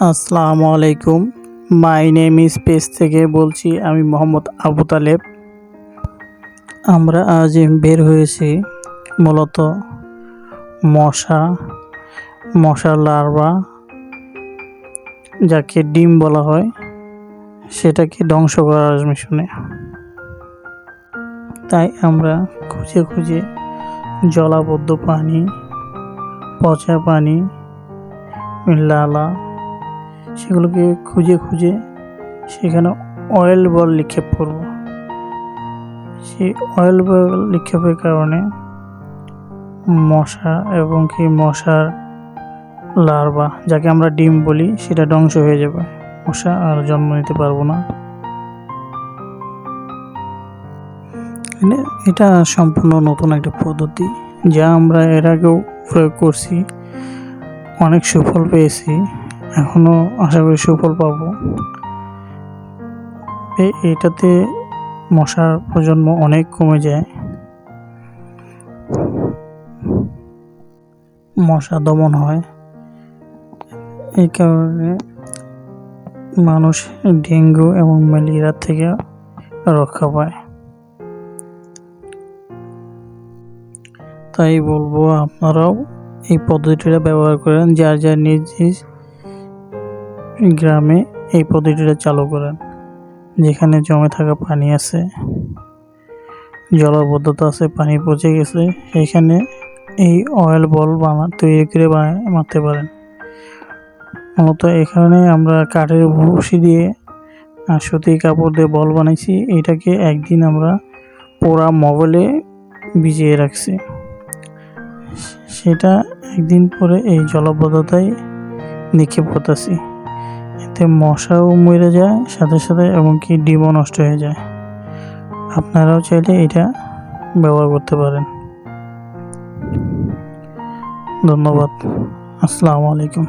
আসসালামু আলাইকুম। My name is page থেকে বলছি, আমি মোহাম্মদ আবু তালেব। আমরা আজ বের হয়েছি মূলত মশার লার্ভা, যাকে ডিম বলা হয়, সেটাকে ধ্বংস করার মিশনে। তাই আমরা খুঁজে খুঁজে জলাবদ্ধ পানি, পচা পানি, লালা, সেগুলোকে খুঁজে খুঁজে সেখানে অয়েল বল নিক্ষেপ করব। সেই অয়েল বল নিক্ষেপের কারণে মশা এবং মশার লার্ভা, যাকে আমরা ডিম বলি, সেটা ধ্বংস হয়ে যাবে। মশা আর জন্ম নিতে পারবো না। এটা সম্পূর্ণ নতুন একটা পদ্ধতি, যা আমরা এর আগেও প্রয়োগ করছি, অনেক সুফল পেয়েছি, এখনো আশা করি সুফল পাবো। এটাতে মশার প্রজন্ম অনেক কমে যায়, মশা দমন হয়। এই কারণে মানুষ ডেঙ্গু এবং ম্যালেরিয়া থেকে রক্ষা পায়। তাই বলবো, আপনারাও এই পদ্ধতিটা ব্যবহার করেন, যার যার নিজ নিজ গ্রামে এই পদ্ধতিটা চালু করেন। যেখানে জমে থাকা পানি আছে, জলাবদ্ধতা আছে, পানি পচে গেছে, সেখানে এই অয়েল বল তৈরি করে মারতে পারেন। মূলত এখানে আমরা কাঠের ভুসি দিয়ে আর সুতির কাপড় দিয়ে বল বানাইছি। এটাকে একদিন আমরা পোড়া মোবাইলে ভিজিয়ে রাখছি, সেটা একদিন পরে এই জলাবদ্ধতায় নিক্ষেপ করতেছি। এতে মশাও মরে যায় সাথে সাথে, এবং ডিমও নষ্ট হয়ে যায়। আপনারাও চাইলে এটা ব্যবহার করতে পারেন। ধন্যবাদ। আসসালামু আলাইকুম।